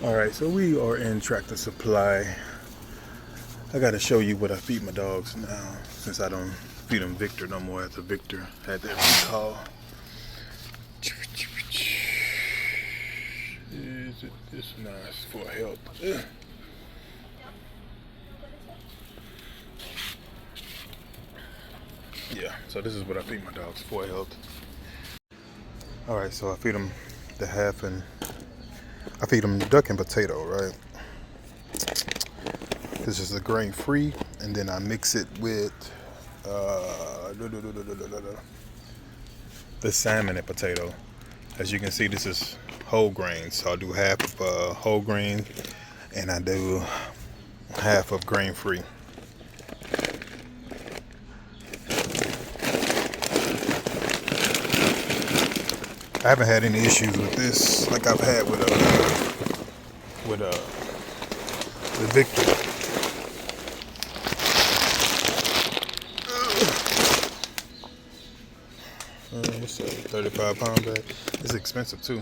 Alright, so we are in Tractor Supply. I gotta show you what I feed my dogs now, since I don't feed them Victor no more after Victor had that recall. Is it this nice for health? Yeah, so this is what I feed my dogs for health. Alright, so I feed them the half and I feed them duck and potato, right? This is a grain free, and then I mix it with the salmon and potato. As you can see, this is whole grain, so I'll do half of whole grain and I do half of grain free. I haven't had any issues with this like I've had with the Victor. What's a 35-pound bag? It's expensive too.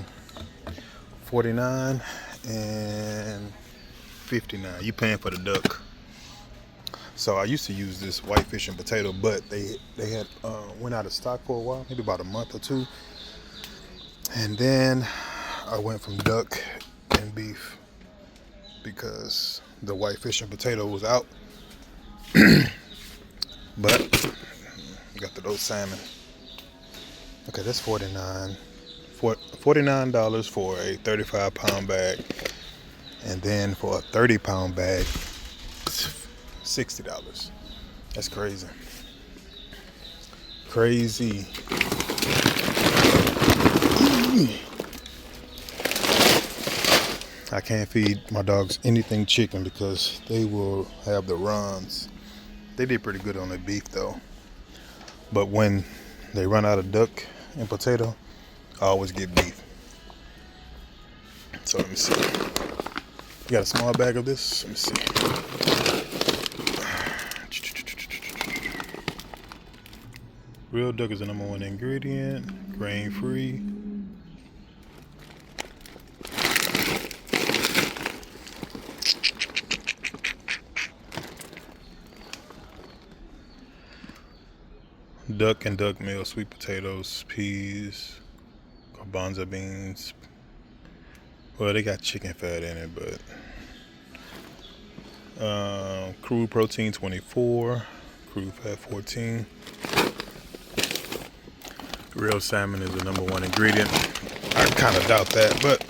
$49 and $59. You paying for the duck. So I used to use this white fish and potato, but they had went out of stock for a while, maybe about a month or two. And then I went from duck and beef because the white fish and potato was out. But got those salmon. Okay, that's $49 for a 35-pound bag, and then for a 30-pound bag, $60. That's crazy. Crazy. I can't feed my dogs anything chicken because they will have the runs. They did pretty good on the beef though. But when they run out of duck and potato, I always get beef. So let me see. You got a small bag of this? Let me see. Real duck is the #1 ingredient. Grain free. Duck and duck meal, sweet potatoes, peas, garbanzo beans. Well, they got chicken fat in it, but crude protein 24, crude fat 14. Real salmon is the #1 ingredient. I kind of doubt that, but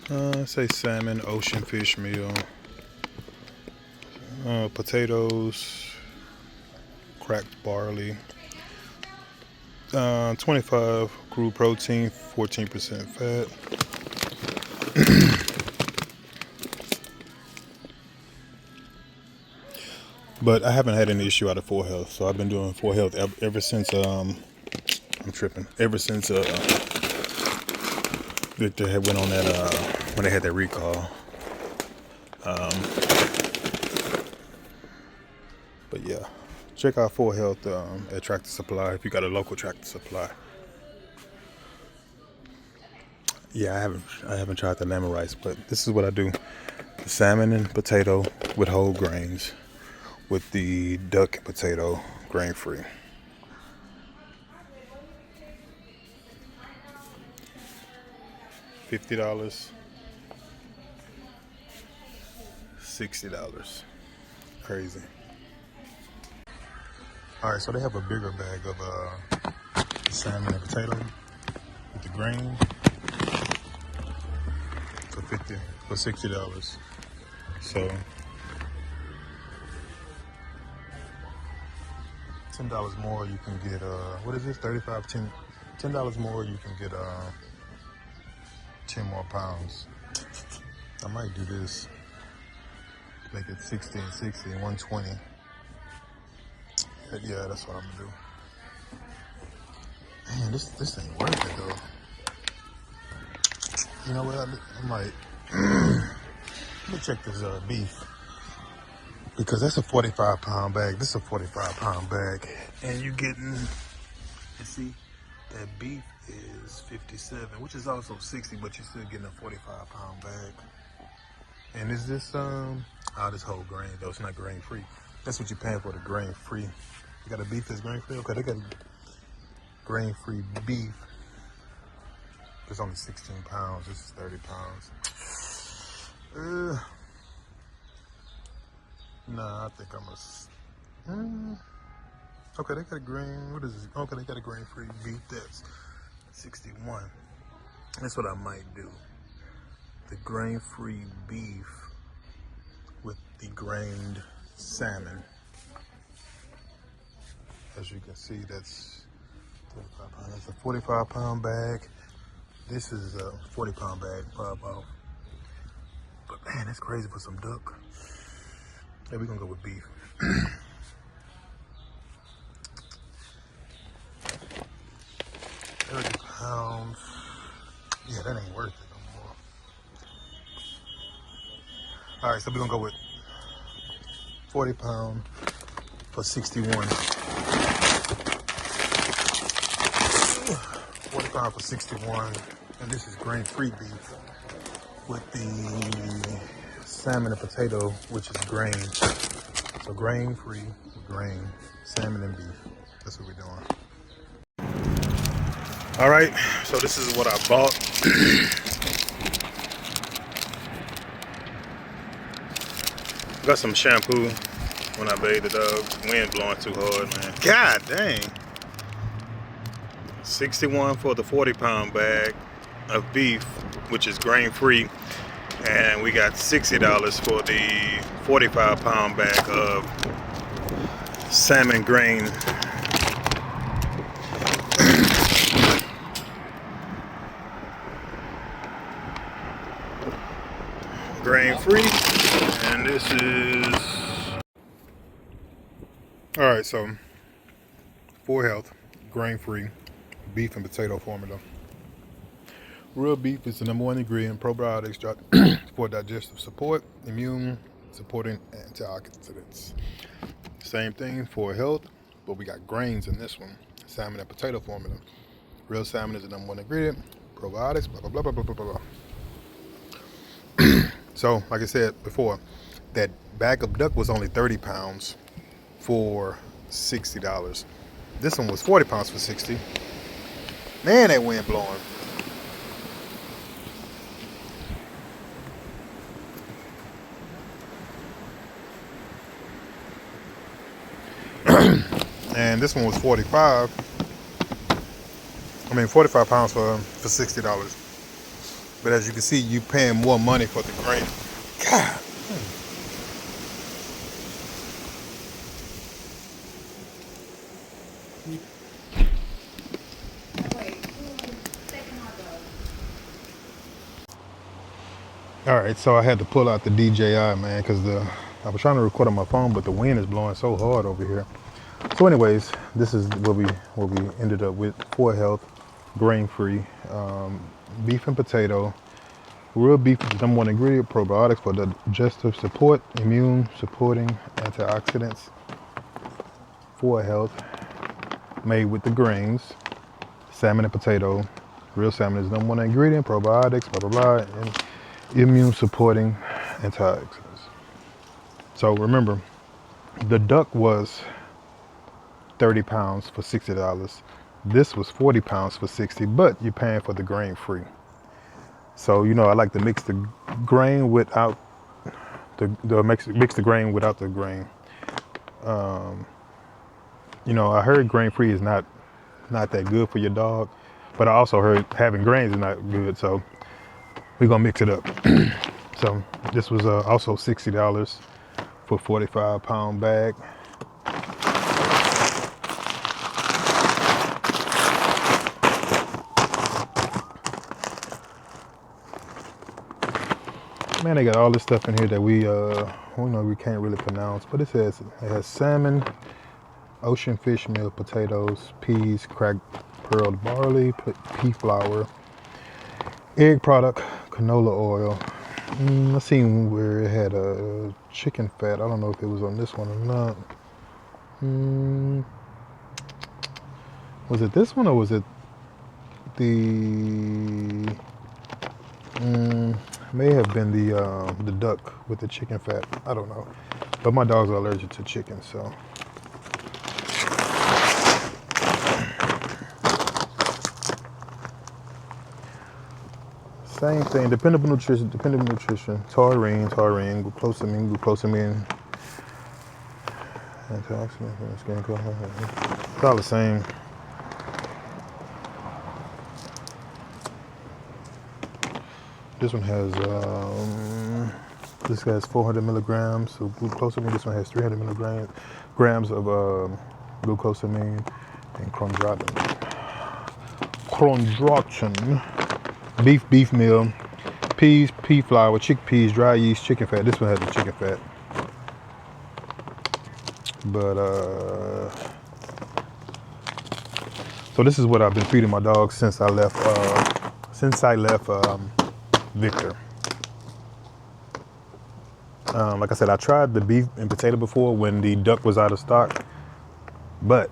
whatever. Say salmon, ocean fish meal, potatoes, cracked barley, 25 crude protein, 14% fat. But I haven't had any issue out of 4Health, so I've been doing 4Health ever since I'm tripping. Ever since Victor had went on that when they had that recall. But yeah, check out 4Health at Tractor Supply if you got a local Tractor Supply. Yeah, I haven't tried the lemon rice, but this is what I do: the salmon and potato with whole grains, with the duck and potato grain free. $50, $60. Crazy. All right, so they have a bigger bag of salmon and potato with the grain for $60. So $10 more, you can get what is this? $10 more, you can get 10 more pounds. I might do this. Make it 60 and 60 and 120. Yeah, that's what I'm gonna do. Man, this ain't worth it though. You know what? I might let me check this beef, because that's a 45-pound bag. This is a 45-pound bag, and you getting, you see, That beef is 57, which is also 60, but you're still getting a 45-pound bag. And is this this whole grain though? It's not grain free. That's what you're paying for, the grain free. You got a beef that's grain free. Okay, they got grain free beef. It's only 16 pounds. This is 30 pounds. Nah, I think I'm okay, they got a grain. What is this? Okay, they got a grain free beef that's 61. That's what I might do. The grain free beef with the grained salmon. As you can see, that's 35 pounds. That's a 45-pound bag. This is a 40-pound bag, probably. But man, that's crazy for some duck. Yeah, we're gonna go with beef. 30 pounds. Yeah, that ain't worth it no more. All right, so we're gonna go with 40 pound for 61. 40 pound for 61. And this is grain-free beef with the salmon and potato, which is grain. So grain-free, grain, salmon and beef. That's what we're doing. All right, so this is what I bought. Got some shampoo when I bathed the dog. Wind blowing too hard, man. God dang. 61 for the 40-pound bag of beef, which is grain-free. And we got $60 for the 45-pound bag of salmon grain. Grain-free. And this is... Alright, so for health, grain-free, beef and potato formula. Real beef is the #1 ingredient, probiotics for digestive support, immune supporting antioxidants. Same thing for health, but we got grains in this one. Salmon and potato formula. Real salmon is the #1 ingredient, probiotics, blah, blah, blah, blah, blah, blah, blah. So, like I said before, that bag of duck was only 30 pounds for $60. This one was 40 pounds for 60. Man, that wind blowing. And this one was 45 pounds for $60. But as you can see, you paying more money for the grain. God. All right, so I had to pull out the DJI, man, because I was trying to record on my phone, but the wind is blowing so hard over here. So anyways, this is what we ended up with for health, grain-free, beef and potato. Real beef is the #1 ingredient, probiotics for digestive support, immune supporting antioxidants. For health, made with the grains, salmon and potato. Real salmon is the #1 ingredient, probiotics, blah, blah, blah, and immune supporting antioxidants. So remember, the duck was 30 pounds for $60. This was 40 pounds for 60, but you're paying for the grain free. So, you know, I like to mix the grain without mix the grain without the grain. You know, I heard grain free is not that good for your dog, but I also heard having grains is not good. So we're gonna mix it up. So this was also $60 for 45-pound bag. Man, they got all this stuff in here that we can't really pronounce, but it has salmon, ocean fish meal, potatoes, peas, cracked pearl barley, pea flour, egg product, canola oil. I seen where it had a chicken fat. I don't know if it was on this one or not. Was it this one or was it the may have been the duck with the chicken fat. I don't know, but my dogs are allergic to chicken, so. Same thing, dependable nutrition, taurine, glucosamine, antioxidant, skin color. It's all the same. This one has, this has 400 milligrams of glucosamine. This one has 300 milligrams of glucosamine and chondroitin. Beef meal, peas, pea flour, chickpeas, dry yeast, chicken fat. This one has the chicken fat. But, so this is what I've been feeding my dogs since I left, Victor. Like I said, I tried the beef and potato before when the duck was out of stock, but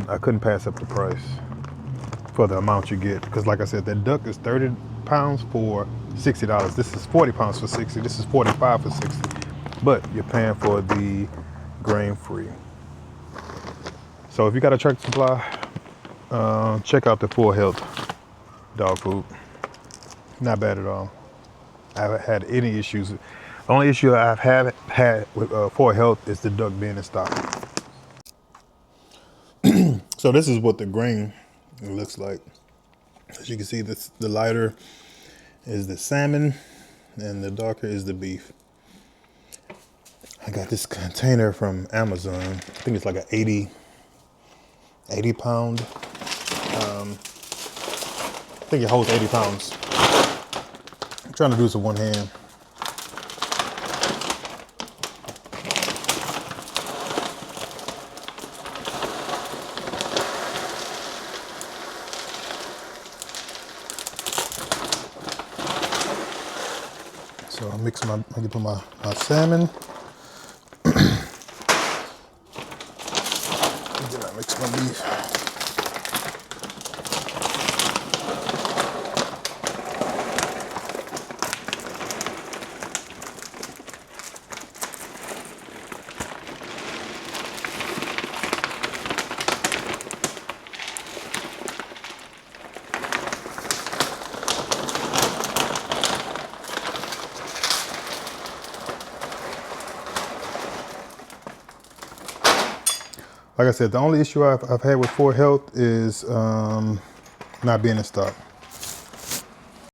I couldn't pass up the price for the amount you get. Because like I said, that duck is 30 pounds for $60. This is 40 pounds for $60. This is 45 for $60. But you're paying for the grain-free. So if you got a Tractor Supply, check out the Full Health dog food. Not bad at all. I haven't had any issues. The only issue I've had with Full Health is the duck being in stock. So this is what the grain looks like. As you can see, the lighter is the salmon and the darker is the beef. I got this container from Amazon. I think it's like an 80 pound. I think it holds 80 pounds. I'm trying to do this with one hand. So I can put my salmon. And then I mix my beef. Like I said, the only issue I've had with Full Health is not being in stock.